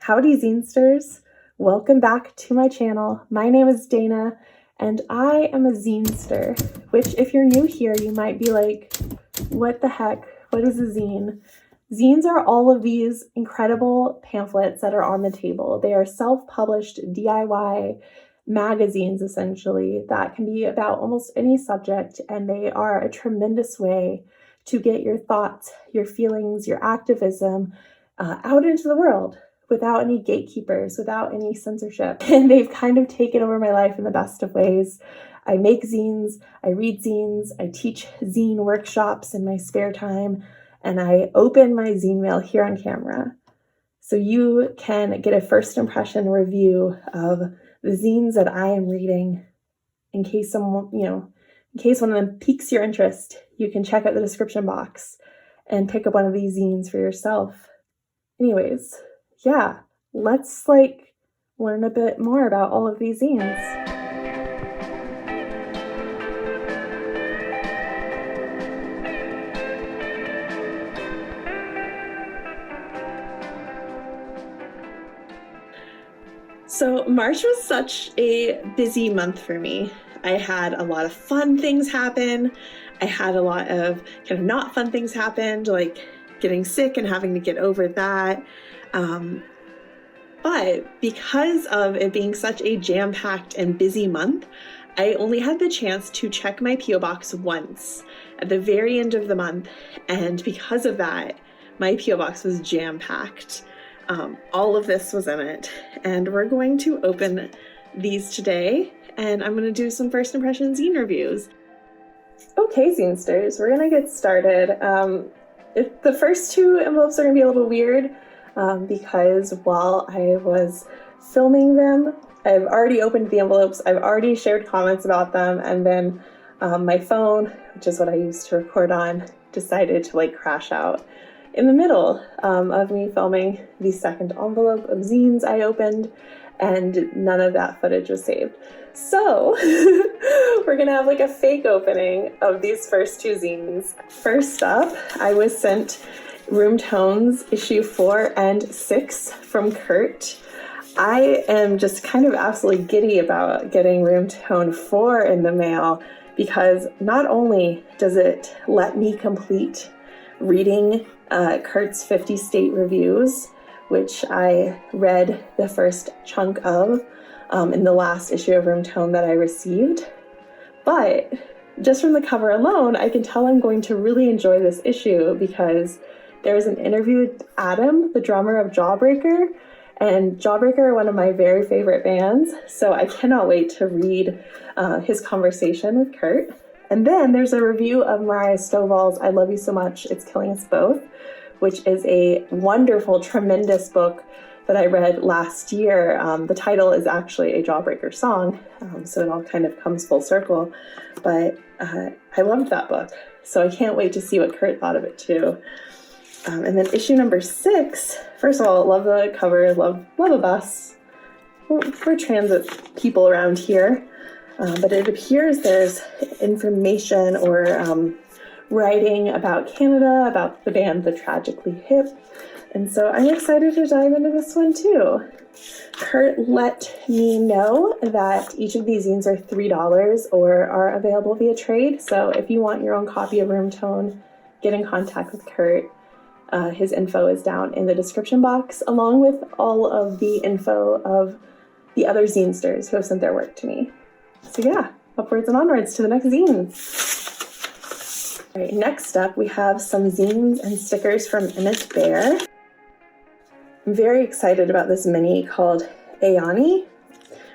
Howdy zinesters, welcome back to my channel. My name is Dayna and I am a zinester, which if you're new here, you might be like, what the heck? What is a zine? Zines are all of these incredible pamphlets that are on the table. They are self-published DIY magazines, essentially, that can be about almost any subject, and they are a tremendous way to get your thoughts, your feelings, your activism out into the world without any gatekeepers, without any censorship. And they've kind of taken over my life in the best of ways. I make zines, I read zines, I teach zine workshops in my spare time, and I open my zine mail here on camera. So you can get a first impression review of the zines that I am reading in case someone, in case one of them piques your interest. You can check out the description box and pick up one of these zines for yourself. Anyways, yeah, let's learn a bit more about all of these zines. So March was such a busy month for me. I had a lot of fun things happen. I had a lot of kind of not fun things happen, like getting sick and having to get over that. But because of it being such a jam-packed and busy month, I only had the chance to check my P.O. box once at the very end of the month. And because of that, my P.O. box was jam-packed. All of this was in it. And we're going to open these today, and I'm going to do some first impression zine reviews. Okay, zinesters, we're going to get started. The first two envelopes are going to be a little weird because while I was filming them, I've already opened the envelopes, I've already shared comments about them, and then my phone, which is what I used to record on, decided to crash out in the middle of me filming the second envelope of zines I opened, and none of that footage was saved. So we're gonna have a fake opening of these first two zines. First up, I was sent Room Tones issue 4 and 6 from Kurt. I am just kind of absolutely giddy about getting Room Tone 4 in the mail, because not only does it let me complete reading Kurt's 50 state reviews, which I read the first chunk of in the last issue of Room Tone that I received. But just from the cover alone, I can tell I'm going to really enjoy this issue, because there's an interview with Adam, the drummer of Jawbreaker, and Jawbreaker are one of my very favorite bands, so I cannot wait to read his conversation with Kurt. And then there's a review of Mariah Stovall's I Love You So Much, It's Killing Us Both, which is a wonderful, tremendous book that I read last year. The title is actually a Jawbreaker song, so it all kind of comes full circle. But I loved that book, so I can't wait to see what Kurt thought of it too. And then issue number 6, first of all, love the cover, love a bus. We're transit people around here. But it appears there's information or writing about Canada, about the band The Tragically Hip, and so I'm excited to dive into this one too. Kurt let me know that each of these zines are $3 or are available via trade, so if you want your own copy of Room Tone, get in contact with Kurt. His info is down in the description box, along with all of the info of the other zinesters who have sent their work to me. So yeah, upwards and onwards to the next zine. All right, next up we have some zines and stickers from Emmett. I'm very excited about this mini called Ayani,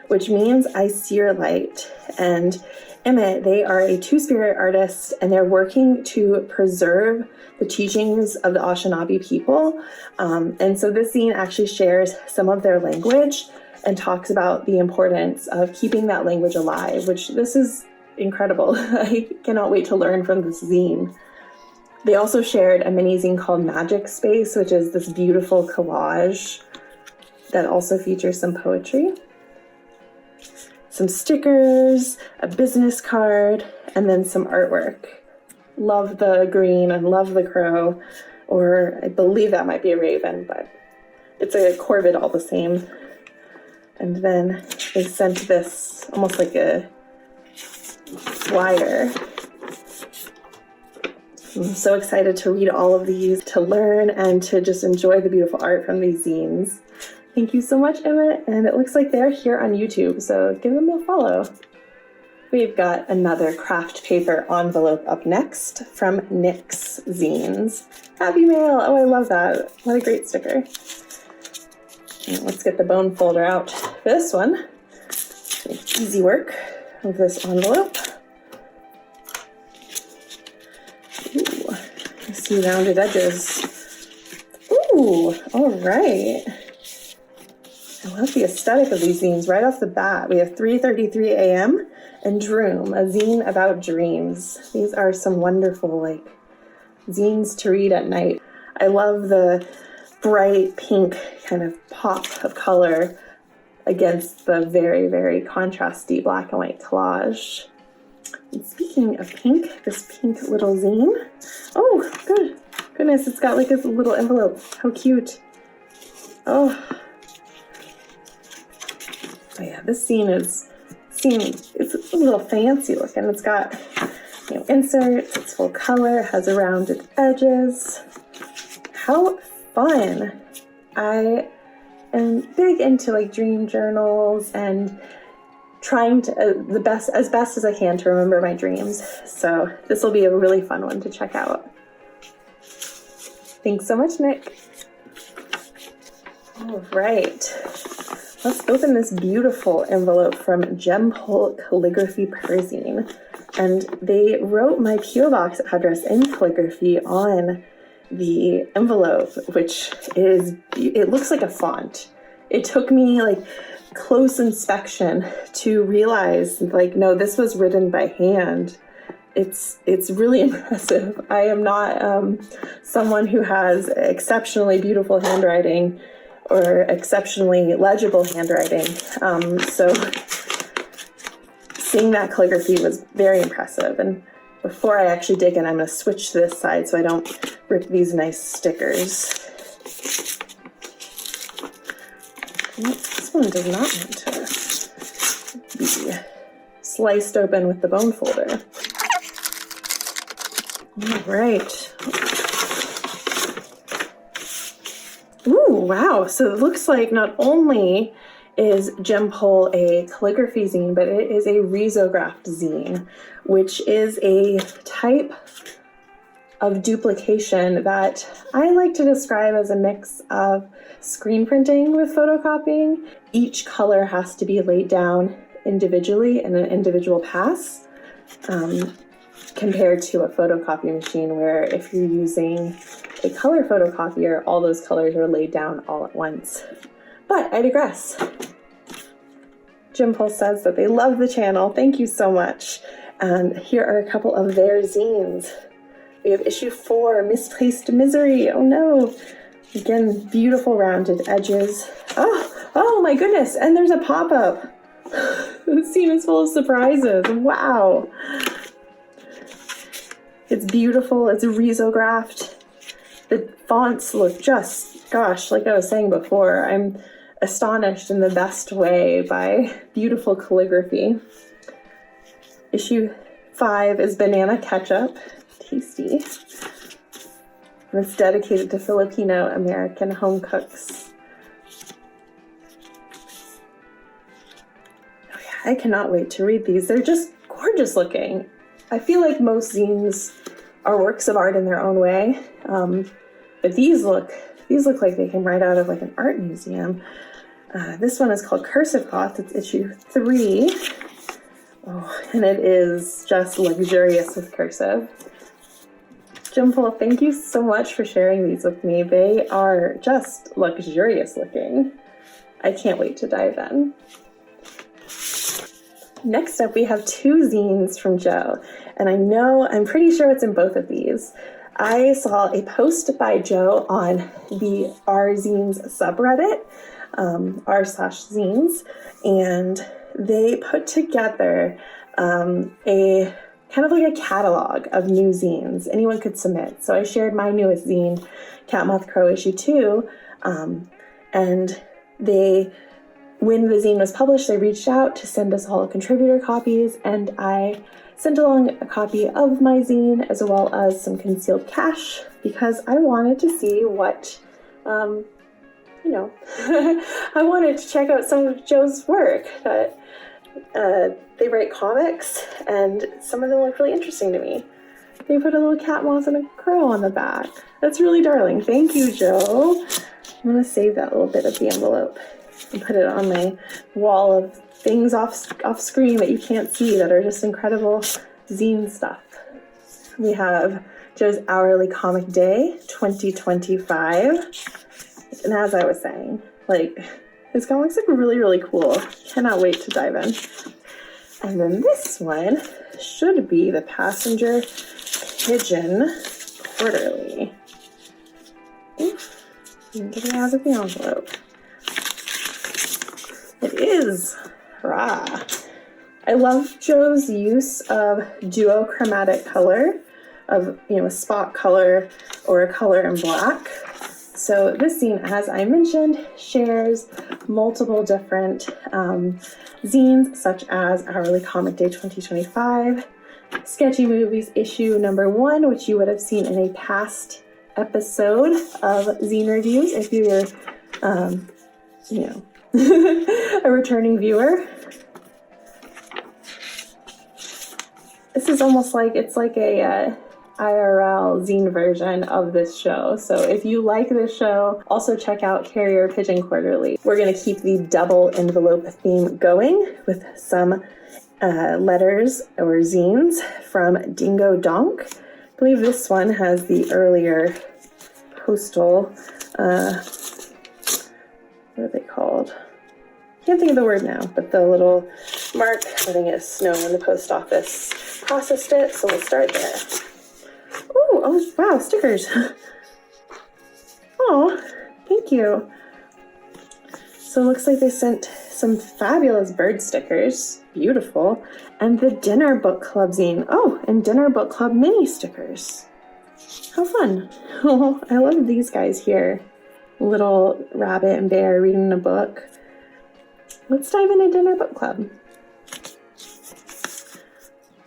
which means I see your light. And Emmett, they are a two-spirit artist, and they're working to preserve the teachings of the Anishinaabe people. And so this zine actually shares some of their language and talks about the importance of keeping that language alive, which this is incredible. I cannot wait to learn from this zine. They also shared a mini zine called Magic Space, which is this beautiful collage that also features some poetry, some stickers, a business card, and then some artwork. Love the green and love the crow, or I believe that might be a raven, but It's a Corvid all the same. And then they sent this almost like a flyer. I'm so excited to read all of these, to learn, and to just enjoy the beautiful art from these zines. Thank you so much, Emmett, and it looks like they're here on YouTube, so give them a follow. We've got another craft paper envelope up next from Nick's Zines. Happy Mail! Oh, I love that. What a great sticker. And let's get the bone folder out for this one. Easy work of this envelope. Ooh, I see rounded edges. Ooh, all right. I love the aesthetic of these zines right off the bat. We have 3:33 a.m. and Droom, a zine about dreams. These are some wonderful, like, zines to read at night. I love the bright pink kind of pop of color against the very, very contrasty black and white collage. And speaking of pink, this pink little zine. Oh, goodness, it's got like a little envelope. How cute. Oh yeah, this it's a little fancy looking. It's got, inserts, it's full color, has rounded edges. How fun. I am big into like dream journals and trying to as best as I can to remember my dreams. So this will be a really fun one to check out. Thanks so much, Nick. All right. Let's open this beautiful envelope from Jempol Calligraphy Perzine. And they wrote my P.O. Box address in calligraphy on the envelope, which it looks like a font. It took me like close inspection to realize, like, no, this was written by hand. It's really impressive. I am not someone who has exceptionally beautiful handwriting or exceptionally legible handwriting. So seeing that calligraphy was very impressive. And before I actually dig in, I'm going to switch to this side so I don't rip these nice stickers. This one does not want to be sliced open with the bone folder. All right. Ooh, wow. So it looks like not only is Jempol a calligraphy zine, but it is a risographed zine, which is a type of duplication that I like to describe as a mix of screen printing with photocopying. Each color has to be laid down individually in an individual pass, compared to a photocopy machine where if you're using a color photocopier, all those colors are laid down all at once. But I digress. Jempol says that they love the channel. Thank you so much. And here are a couple of their zines. We have issue 4, Misplaced Misery. Oh no. Again, beautiful rounded edges. Oh my goodness. And there's a pop-up. This zine is full of surprises. Wow. It's beautiful. It's risographed. The fonts look just, gosh, like I was saying before, I'm astonished in the best way by beautiful calligraphy. Issue 5 is Banana Ketchup. Tasty. And it's dedicated to Filipino-American home cooks. Oh yeah, I cannot wait to read these. They're just gorgeous looking. I feel like most zines are works of art in their own way. But these look like they came right out of like an art museum. This one is called Cursive Cloth. It's issue 3. Oh, and it is just luxurious with cursive. Jempol, thank you so much for sharing these with me. They are just luxurious looking. I can't wait to dive in. Next up, we have 2 zines from Joe, and I'm pretty sure it's in both of these. I saw a post by Joe on the r/zines subreddit, r/zines, and they put together a kind of like a catalog of new zines anyone could submit. So I shared my newest zine, Cat Moth Crow issue 2, And when the zine was published, they reached out to send us all contributor copies, and I sent along a copy of my zine as well as some concealed cash because I wanted to see what, I wanted to check out some of Joe's work. They write comics, and some of them look really interesting to me. They put a little cat mouse and a crow on the back. That's really darling. Thank you, Joe. I'm going to save that little bit of the envelope and put it on my wall of things off screen that you can't see that are just incredible zine stuff. We have Joe's Hourly Comic Day 2025. And as I was saying, his comics look really, really cool. Cannot wait to dive in. And then this one should be the Passenger Pigeon Quarterly. Oof. Get it out of the envelope. It is. Hurrah. I love Joe's use of duochromatic color, of a spot color or a color in black. So this zine, as I mentioned, shares multiple different zines, such as Hourly Comic Day 2025, Sketchy Movies issue number 1, which you would have seen in a past episode of Zine Reviews if you're, a returning viewer. This is almost like it's like a IRL zine version of this show. So if you like this show, also check out Carrier Pigeon Quarterly. We're going to keep the double envelope theme going with some letters or zines from Dingo, Donk. I believe this one has the earlier postal, what are they called? Can't think of the word now, but the little mark letting it know when the post office processed it. So we'll start there. Ooh, oh, wow, stickers. Oh, thank you. So it looks like they sent some fabulous bird stickers. Beautiful. And the Dinner Book Club zine. Oh, and Dinner Book Club mini stickers. How fun. Oh, I love these guys here. Little rabbit and bear reading a book. Let's dive into Dinner Book Club.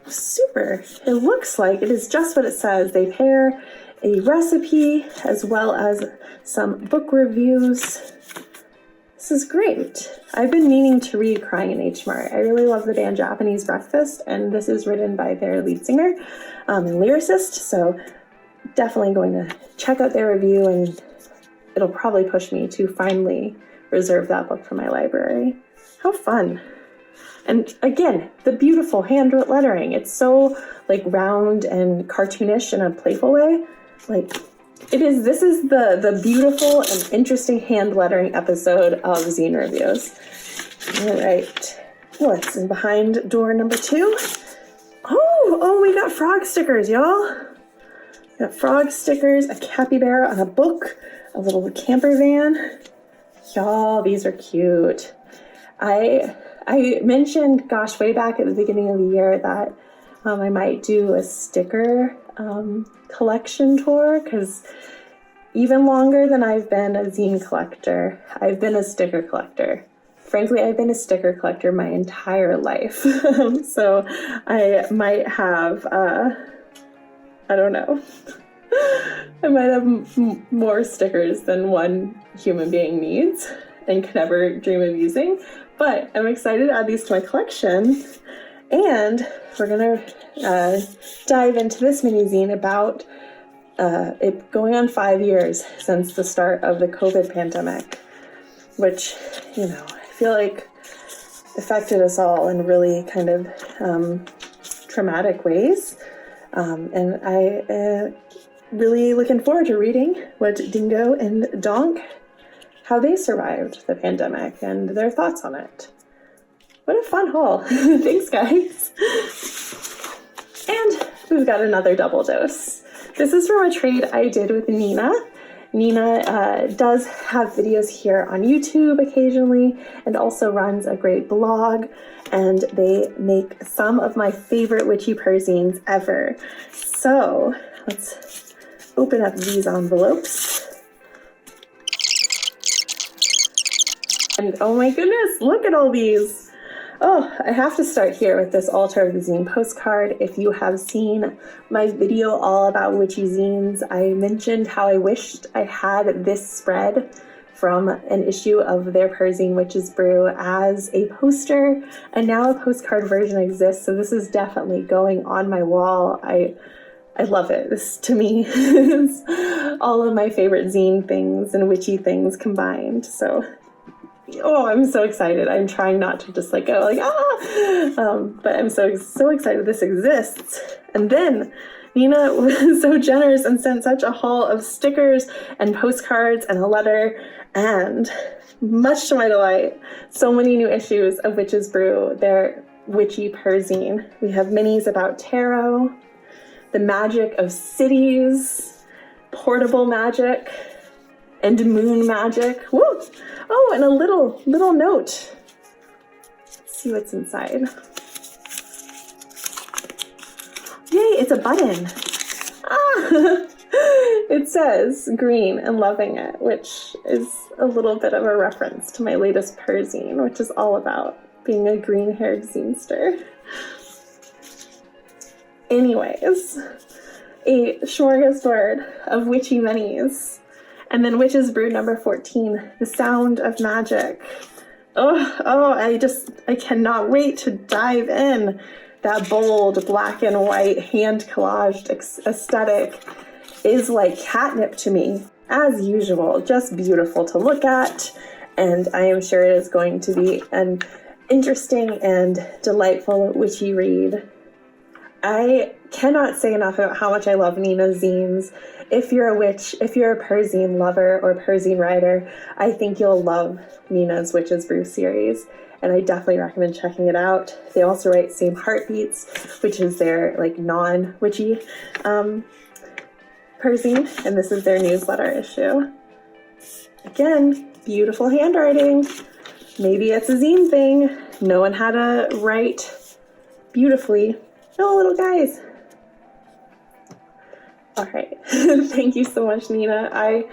Super. It looks like it is just what it says. They pair a recipe as well as some book reviews. This is great. I've been meaning to read Crying in H Mart. I really love the band Japanese Breakfast, and this is written by their lead singer and lyricist, so definitely going to check out their review, and it'll probably push me to finally reserve that book for my library. How fun. And again, the beautiful hand lettering. It's so round and cartoonish in a playful way. This is the beautiful and interesting hand lettering episode of Zine Reviews. All right. What's in behind door number 2? Oh, we got frog stickers, y'all. We got frog stickers, a capybara on a book, a little camper van. Y'all, these are cute. I mentioned, gosh, way back at the beginning of the year that I might do a sticker collection tour, because even longer than I've been a zine collector, I've been a sticker collector. Frankly, I've been a sticker collector my entire life. So I might have, I don't know, I might have more stickers than one human being needs and could ever dream of using. But I'm excited to add these to my collection. And we're going to dive into this mini zine about it going on 5 years since the start of the COVID pandemic, which, I feel like affected us all in really kind of traumatic ways. And I really looking forward to reading what Dingo and Donk, how they survived the pandemic and their thoughts on it. What a fun haul. Thanks, guys. And we've got another double dose. This is from a trade I did with Nina. Nina does have videos here on YouTube occasionally and also runs a great blog, and they make some of my favorite witchy perzines ever. So let's open up these envelopes. And oh my goodness, look at all these. Oh, I have to start here with this Altar of the Zine postcard. If you have seen my video all about witchy zines, I mentioned how I wished I had this spread from an issue of their Perzine Witch's Brew as a poster, and now a postcard version exists, so this is definitely going on my wall. I love it. This, to me, is all of my favorite zine things and witchy things combined, so... Oh, I'm so excited. I'm trying not to just like go like, but I'm so excited this exists. And then Nina was so generous and sent such a haul of stickers and postcards and a letter, and much to my delight, so many new issues of Witch's Brew, their witchy Perzine. We have minis about tarot, the magic of cities, portable magic, and moon magic. Woo! Oh, and a little note. Let's see what's inside. Yay, it's a button. Ah! It says green and loving it, which is a little bit of a reference to my latest Perzine, which is all about being a green-haired zinester. Anyways, a smorgasbord of witchy minis. And then Witch's Brew number 14, The Sound of Magic. I cannot wait to dive in. That bold black and white hand collaged aesthetic is like catnip to me. As usual, just beautiful to look at. And I am sure it is going to be an interesting and delightful witchy read. I cannot say enough about how much I love Nina's zines. If you're a witch, if you're a Perzine lover or Perzine writer, I think you'll love Nina's Witch's Brew series, and I definitely recommend checking it out. They also write Same Heartbeats, which is their like non-witchy Perzine, and this is their newsletter issue. Again, beautiful handwriting. Maybe it's a zine thing. No one had to write beautifully. No, little guys. All right. Thank you so much, Nina. I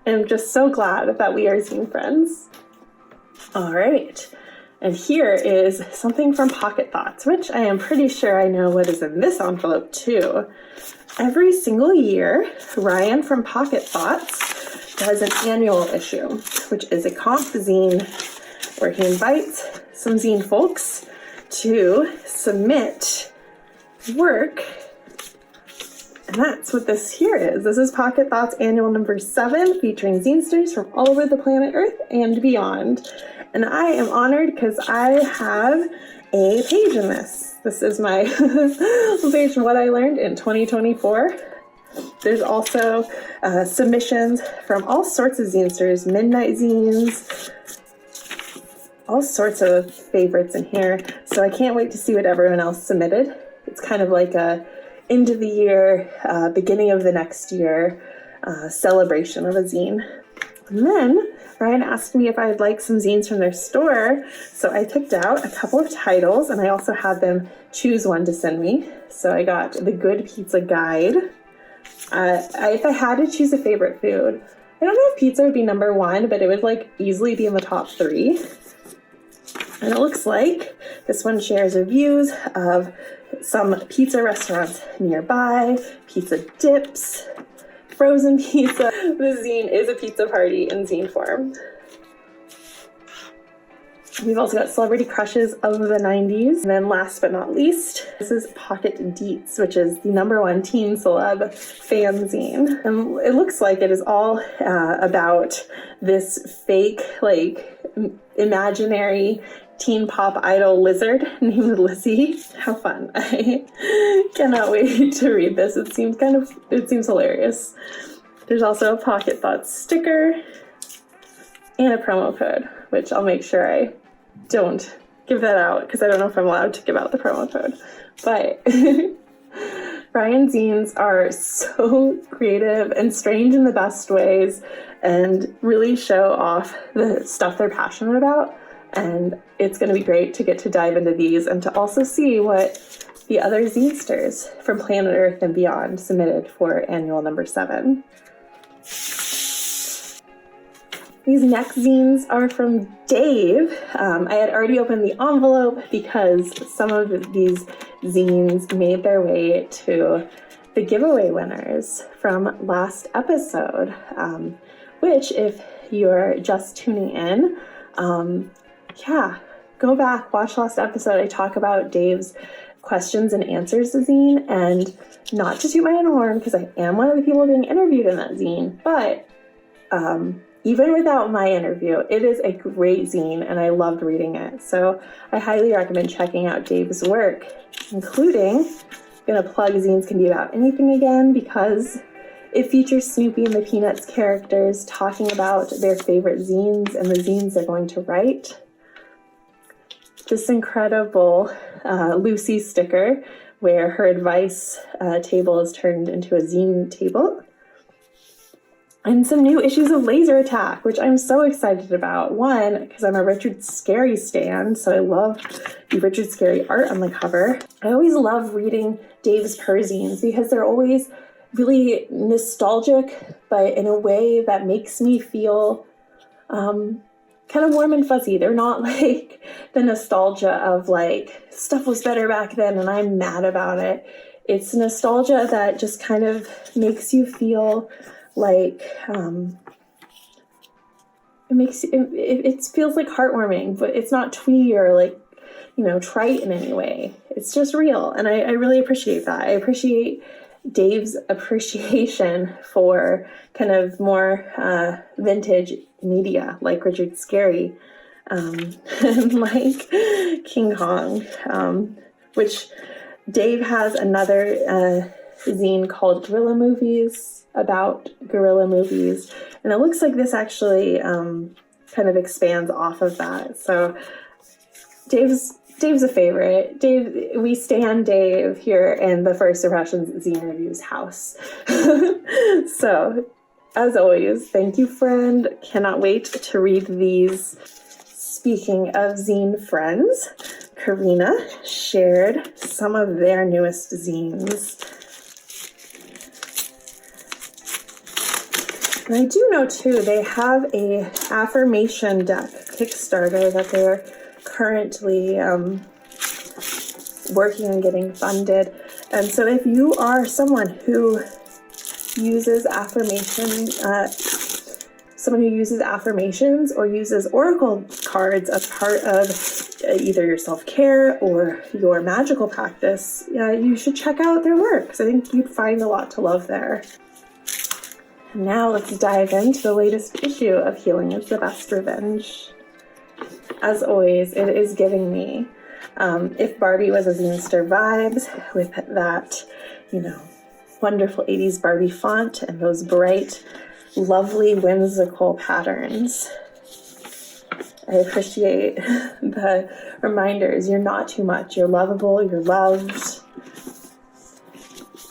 am just so glad that we are zine friends. All right. And here is something from Pocket Thoughts, which I am pretty sure I know what is in this envelope too. Every single year, Ryan from Pocket Thoughts does an annual issue, which is a comp zine where he invites some zine folks to submit work, and that's what this here is. This is Pocket Thoughts annual number 7, featuring zinesters from all over the planet Earth and beyond. And I am honored because I have a page in this. This is my page, What I Learned in 2024. There's also submissions from all sorts of zinesters, midnight zines, all sorts of favorites in here. So I can't wait to see what everyone else submitted. It's kind of like a end of the year, beginning of the next year celebration of a zine. And then Ryan asked me if I'd like some zines from their store, so I picked out a couple of titles, and I also had them choose one to send me. So I got The Good Pizza Guide. If I had to choose a favorite food, I don't know if pizza would be number 1, but it would like easily be in the top 3. And it looks like this one shares reviews of some pizza restaurants nearby, pizza dips, frozen pizza. The zine is a pizza party in zine form. We've also got celebrity crushes of the 90s. And then last but not least, this is Pocket Deets, which is the number 1 teen celeb fanzine. And it looks like it is all about this fake, like, imaginary teen pop idol lizard named Lizzie. How fun. I cannot wait to read this. It seems hilarious. There's also a Pocket Thoughts sticker and a promo code, which I'll make sure I don't give that out because I don't know if I'm allowed to give out the promo code. But Ryan's zines are so creative and strange in the best ways and really show off the stuff they're passionate about. And it's going to be great to get to dive into these and to also see what the other zinesters from planet Earth and beyond submitted for annual number 7. These next zines are from Dave. I had already opened the envelope because some of these zines made their way to the giveaway winners from last episode, which, if you're just tuning in, go back, watch last episode. I talk about Dave's questions and answers zine, and not to toot my own horn because I am one of the people being interviewed in that zine, but even without my interview, it is a great zine and I loved reading it. So I highly recommend checking out Dave's work, including, I'm gonna plug Zines Can Be About Anything again because it features Snoopy and the Peanuts characters talking about their favorite zines and the zines they're going to write. This incredible Lucy sticker where her advice table is turned into a zine table. And some new issues of Lazer Attack, which I'm so excited about. One, because I'm a Richard Scarry stan, so I love the Richard Scarry art on the cover. I always love reading Dave's perzines because they're always really nostalgic, but in a way that makes me feel kind of warm and fuzzy. They're not like the nostalgia of like, stuff was better back then and I'm mad about it. It's nostalgia that just kind of makes you feel like it feels like heartwarming, but it's not twee or like, trite in any way. It's just real, and I really appreciate that. I appreciate Dave's appreciation for kind of more vintage media like Richard Scarry and like King Kong, which Dave has another zine called Gorilla Movies, about gorilla movies, and it looks like this actually kind of expands off of that. So Dave's a favorite. We stand Dave here in the First Impressions Zine Reviews house. So as always, thank you, friend. Cannot wait to read these. Speaking of zine friends, Karina shared some of their newest zines. And I do know, too, they have a affirmation deck Kickstarter that they're currently working on getting funded. And so if you are someone who uses affirmations or uses oracle cards as part of either your self-care or your magical practice, you should check out their work, because I think you'd find a lot to love there. Now let's dive into the latest issue of Healing is the Best Revenge. As always, it is giving me If Barbie Was a Zinester vibes, with that, wonderful 80s Barbie font and those bright, lovely, whimsical patterns. I appreciate the reminders. You're not too much. You're lovable. You're loved.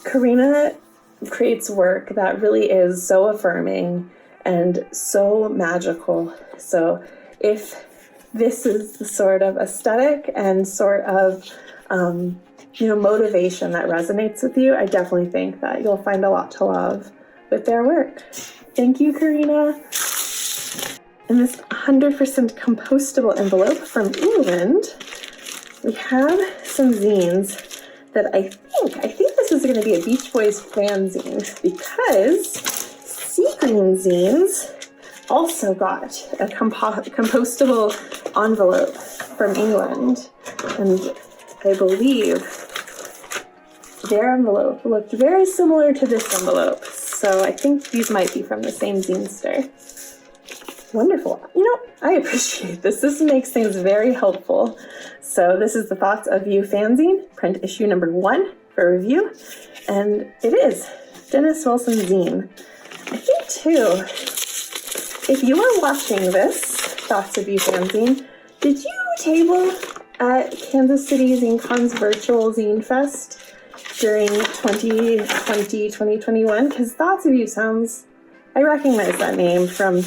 Karina creates work that really is so affirming and so magical. So if this is the sort of aesthetic and sort of motivation that resonates with you, I definitely think that you'll find a lot to love with their work. Thank you, Karina. In this 100% compostable envelope from England, we have some zines that I think this is going to be a Beach Boys fanzine, because Sea Green Zines also got a compostable envelope from England, and I believe their envelope looked very similar to this envelope, so I think these might be from the same zinester. Wonderful. I appreciate this. This makes things very helpful. So this is the Thoughts of You fanzine, print issue number 1 for review. And it is Dennis Wilson zine. I think, too, if you are watching this Thoughts of You fanzine, did you table at Kansas City ZineCon's virtual Zine Fest during 2020-2021? Because Thoughts of You sounds... I recognize that name from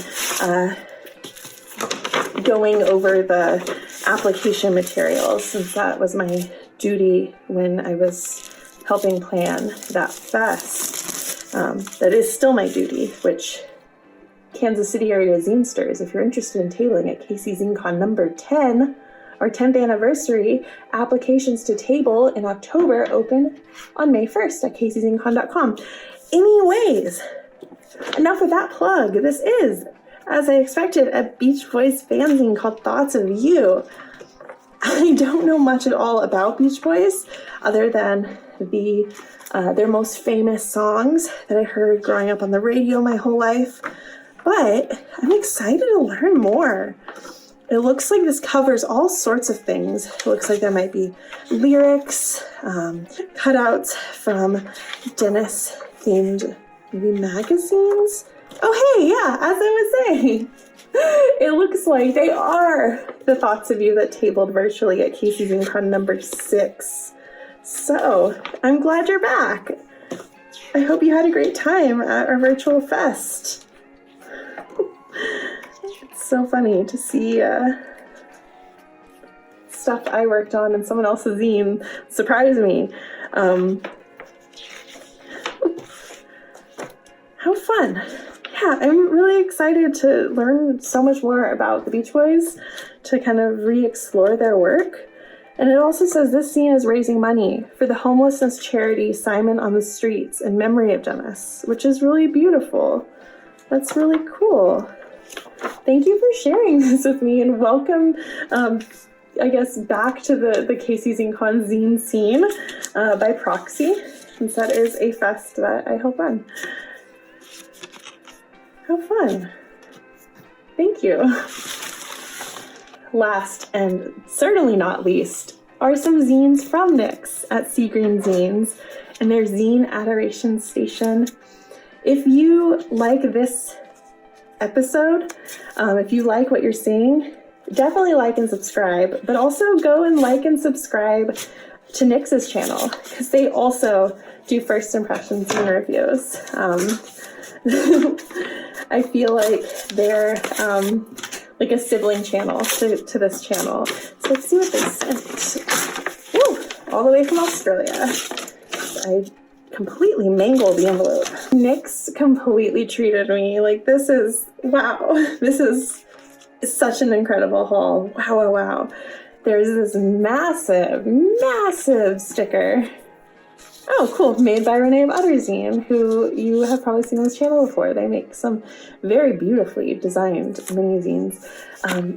going over the application materials, since that was my duty when I was helping plan that fest. That is still my duty, which Kansas City area zinesters, if you're interested in tabling at KC ZineCon number 10, our 10th anniversary, applications to table in October open on May 1st at kczincon.com. Anyways, enough with that plug. This is, as I expected, a Beach Boys fanzine called Thoughts of You. I don't know much at all about Beach Boys other than their most famous songs that I heard growing up on the radio my whole life, but I'm excited to learn more. It looks like this covers all sorts of things. It looks like there might be lyrics, cutouts from Dennis-themed maybe magazines. Oh, hey, yeah, as I was saying, it looks like they are the Thoughts of You that tabled virtually at KC ZineCon number 6. So, I'm glad you're back. I hope you had a great time at our virtual fest. It's so funny to see stuff I worked on in someone else's zine surprise me. How fun. Yeah, I'm really excited to learn so much more about the Beach Boys, to kind of re-explore their work. And it also says this zine is raising money for the homelessness charity Simon on the Streets in memory of Dennis, which is really beautiful. That's really cool. Thank you for sharing this with me, and welcome, I guess, back to the KC ZineCon zine scene by proxy, since that is a fest that I help run. How fun. Thank you. Last and certainly not least are some zines from Nick's at Sea Green Zines and their Zine Adoration Station. If you like this episode, if you like what you're seeing, definitely like and subscribe, but also go and like and subscribe to Nick's channel, because they also do first impressions and reviews. I feel like they're like a sibling channel to this channel. So let's see what they sent. Woo, all the way from Australia. I completely mangled the envelope. Nick's completely treated me like this is, wow, this is such an incredible haul. Wow, wow, wow. There's this massive, massive sticker. Oh, cool. Made by Renee of Zine, who you have probably seen on this channel before. They make some very beautifully designed mini zines.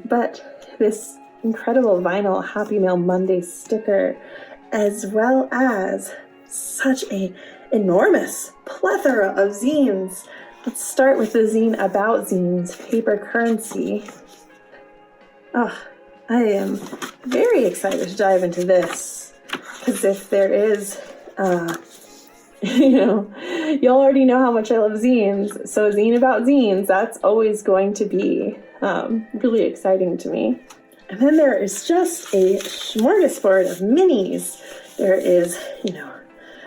But this incredible vinyl Happy Mail Monday sticker, as well as such a enormous plethora of zines. Let's start with the zine about zines, Paper Currency. Oh, I am very excited to dive into this, because if there is... you already know how much I love zines, so a zine about zines, that's always going to be really exciting to me. And then there is just a smorgasbord of minis. There is,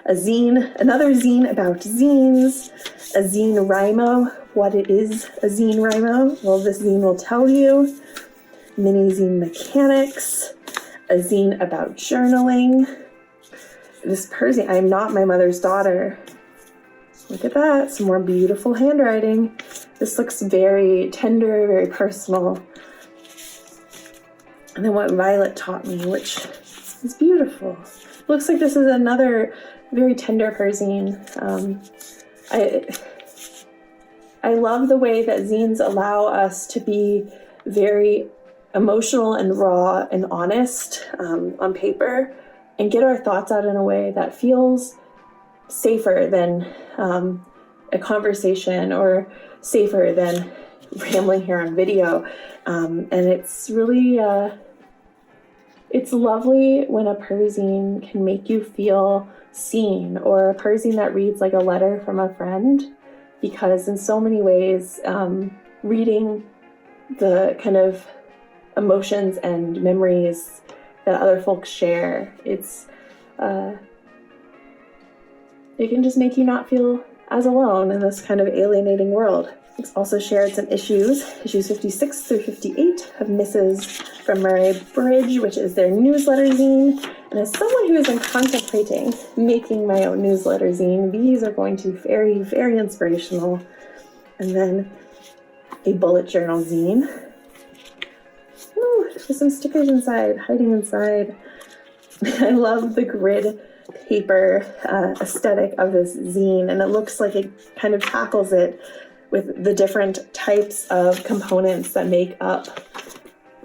a zine, another zine about zines, a zine rhymo. What it is a zine rhymo? Well, this zine will tell you. Mini zine mechanics, a zine about journaling. This perzine, I'm not my mother's daughter. Look at that, some more beautiful handwriting. This looks very tender, very personal. And then what Violet taught me, which is beautiful. Looks like this is another very tender perzine. I love the way that zines allow us to be very emotional and raw and honest on paper, and get our thoughts out in a way that feels safer than a conversation, or safer than rambling here on video. And it's really, it's lovely when a perzine can make you feel seen, or a perzine that reads like a letter from a friend, because in so many ways, reading the kind of emotions and memories that other folks share, it can just make you not feel as alone in this kind of alienating world. It's also shared some issues 56 through 58 of Mrs. from Murray Bridge, which is their newsletter zine. And as someone who has been contemplating making my own newsletter zine, these are going to be very, very inspirational. And then a bullet journal zine. Ooh, there's some stickers inside, hiding inside. I love the grid paper aesthetic of this zine, and it looks like it kind of tackles it with the different types of components that make up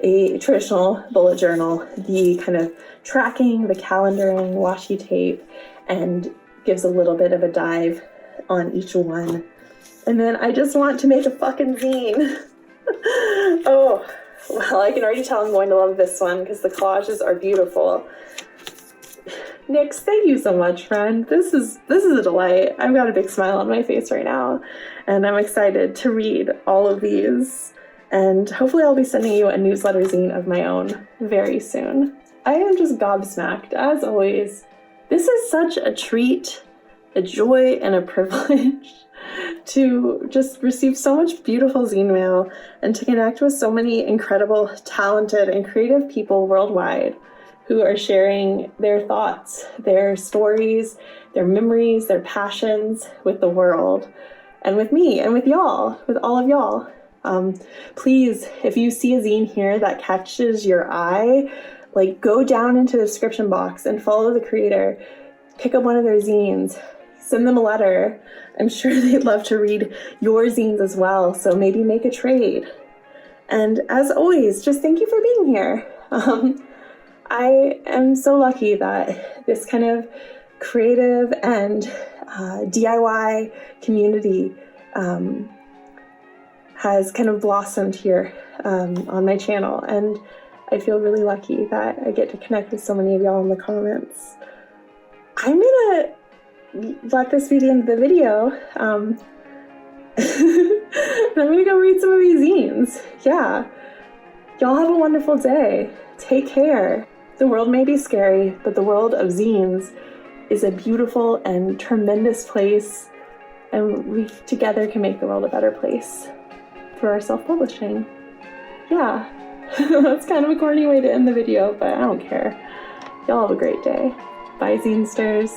a traditional bullet journal, the kind of tracking, the calendaring, washi tape, and gives a little bit of a dive on each one. And then I just want to make a fucking zine. Oh, well, I can already tell I'm going to love this one because the collages are beautiful. Nix, thank you so much, friend. This is a delight. I've got a big smile on my face right now, and I'm excited to read all of these. And hopefully I'll be sending you a newsletter zine of my own very soon. I am just gobsmacked, as always. This is such a treat, a joy, and a privilege to just receive so much beautiful zine mail and to connect with so many incredible, talented, and creative people worldwide who are sharing their thoughts, their stories, their memories, their passions with the world, and with me, and with y'all, with all of y'all. Please, if you see a zine here that catches your eye, like, go down into the description box and follow the creator, pick up one of their zines, send them a letter. I'm sure they'd love to read your zines as well, so maybe make a trade. And as always, just thank you for being here. I am so lucky that this kind of creative and DIY community has kind of blossomed here on my channel, and I feel really lucky that I get to connect with so many of y'all in the comments. I'm gonna let this be the end of the video. And I'm gonna go read some of these zines. Yeah. Y'all have a wonderful day. Take care. The world may be scary, but the world of zines is a beautiful and tremendous place, and we together can make the world a better place through our self-publishing. Yeah. That's kind of a corny way to end the video, but I don't care. Y'all have a great day. Bye, zinesters.